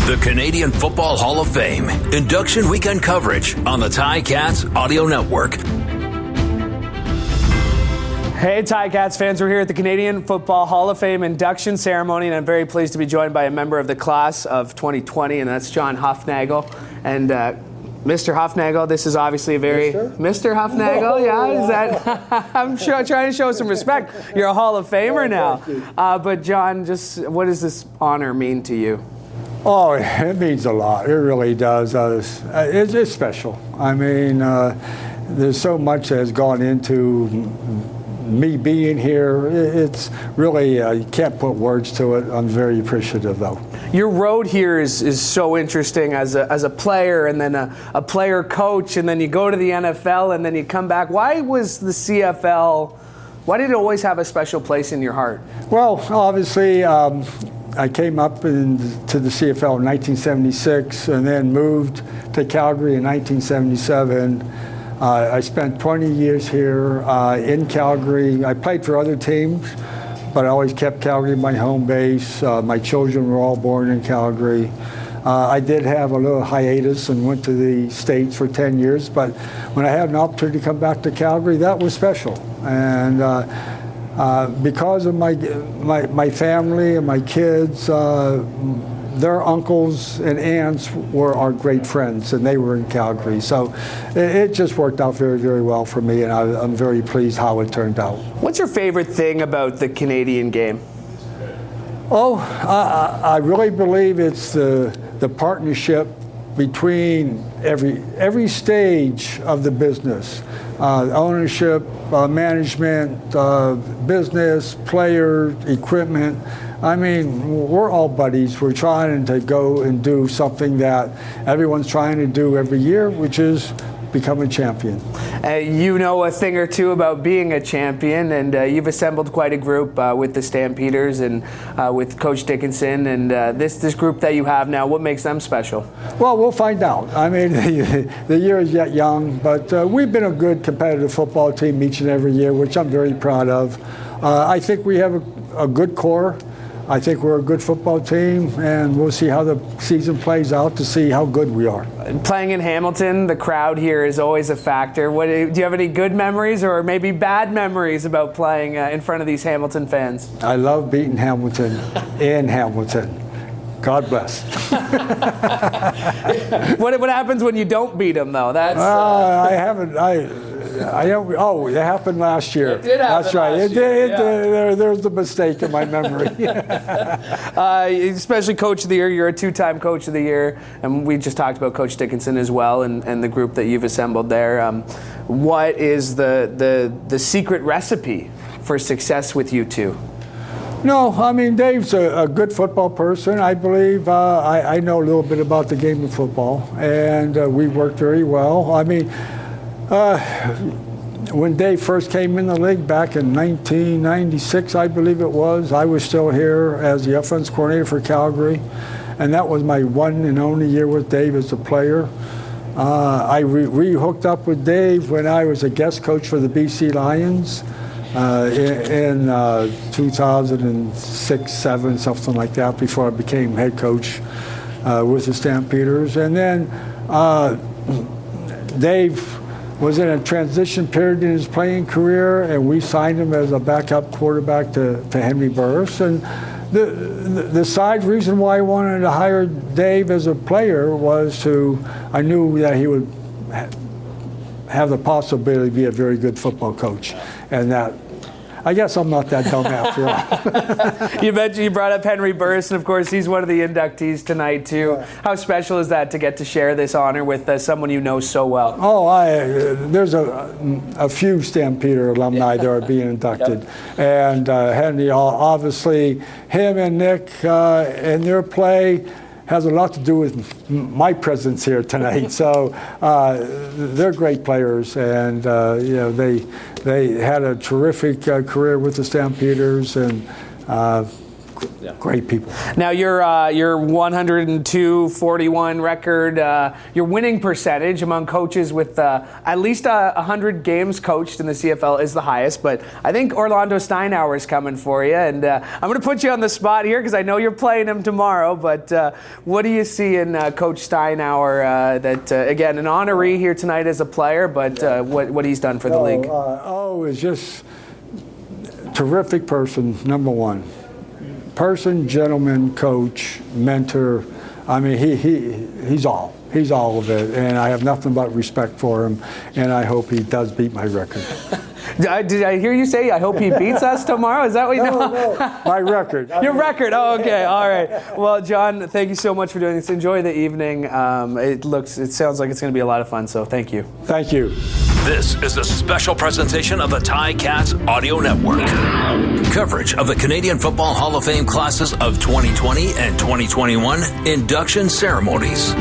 The Canadian Football Hall of Fame induction weekend coverage on the Ticats Audio Network. Hey Ticats fans, we're here at the Canadian Football Hall of Fame induction ceremony, and I'm very pleased to be joined by a member of the class of 2020, and that's John Hufnagel. And Mr. Hufnagel, this is obviously a very... Mr. Hufnagel, yeah, is that... I'm trying to show some respect. You're a Hall of Famer now. But John, just what does this honor mean to you? Oh, it means a lot. It really does. It's special. I mean, there's so much that has gone into me being here. It's really, you can't put words to it. I'm very appreciative, though. Your road here is so interesting as a player, and then a player coach, and then you go to the NFL, and then you come back. Why was the CFL, why did it always have a special place in your heart? Well, obviously, I came up to the CFL in 1976 and then moved to Calgary in 1977. I spent 20 years here in Calgary. I played for other teams, but I always kept Calgary my home base. My children were all born in Calgary. I did have a little hiatus and went to the States for 10 years, but when I had an opportunity to come back to Calgary, that was special. And because of my family and my kids, their uncles and aunts were our great friends, and they were in Calgary. So it just worked out very, very well for me, and I'm very pleased how it turned out. What's your favorite thing about the Canadian game? Oh, I really believe it's the partnership between every stage of the business. Ownership, management, business, players, equipment. I mean, we're all buddies. We're trying to go and do something that everyone's trying to do every year, which is become a champion. You know a thing or two about being a champion, and you've assembled quite a group with the Stampeders and with Coach Dickinson, and this group that you have now, what makes them special? Well, we'll find out. I mean, the year is yet young, but we've been a good competitive football team each and every year, which I'm very proud of. I think we have a good core. I think we're a good football team, and we'll see how the season plays out to see how good we are. Playing in Hamilton, the crowd here is always a factor. Do you have any good memories or maybe bad memories about playing in front of these Hamilton fans? I love beating Hamilton in Hamilton. God bless. What happens when you don't beat them, though? That's I haven't. I don't. Oh, it happened last year. It did happen. That's right. Last year. There's a mistake in my memory. Especially Coach of the Year. You're a two-time Coach of the Year, and we just talked about Coach Dickinson as well, and the group that you've assembled there. What is the secret recipe for success with you two? No, I mean, Dave's a good football person. I believe I know a little bit about the game of football, and we work very well. I mean, when Dave first came in the league back in 1996, I believe it was, I was still here as the offense coordinator for Calgary, and that was my one and only year with Dave as a player. I re-hooked up with Dave when I was a guest coach for the BC Lions. In 2006, 7, something like that, before I became head coach with the Stampeders. And then Dave was in a transition period in his playing career, and we signed him as a backup quarterback to Henry Burris. And the side reason why I wanted to hire Dave as a player was I knew that he would have the possibility to be a very good football coach. And that, I guess I'm not that dumb after all. You mentioned you brought up Henry Burris, and of course he's one of the inductees tonight too. Right. How special is that to get to share this honor with someone you know so well? Oh, there's a few Stampeder alumni that are being inducted. Yep. And Henry, obviously, him and Nick and their play has a lot to do with my presence here tonight. So they're great players, and you know, they had a terrific career with the Stampeders, and Great people. Now your 102-41 record, your winning percentage among coaches with at least 100 games coached in the CFL is the highest. But I think Orlando Steinauer is coming for you, and I'm going to put you on the spot here because I know you're playing him tomorrow. But what do you see in Coach Steinauer? That again, an honoree here tonight as a player, but what he's done for the league? Is just terrific person. Number one. Person, gentleman, coach, mentor. I mean, he's all of it, and I have nothing but respect for him, and I hope he does beat my record. Did I hear you say, I hope he beats us tomorrow? Is that what you know? No, my record. Your record. Oh, okay. All right. Well, John, thank you so much for doing this. Enjoy the evening. It sounds like it's going to be a lot of fun, so thank you. Thank you. This is a special presentation of the Ticats Audio Network. Coverage of the Canadian Football Hall of Fame classes of 2020 and 2021 induction ceremonies.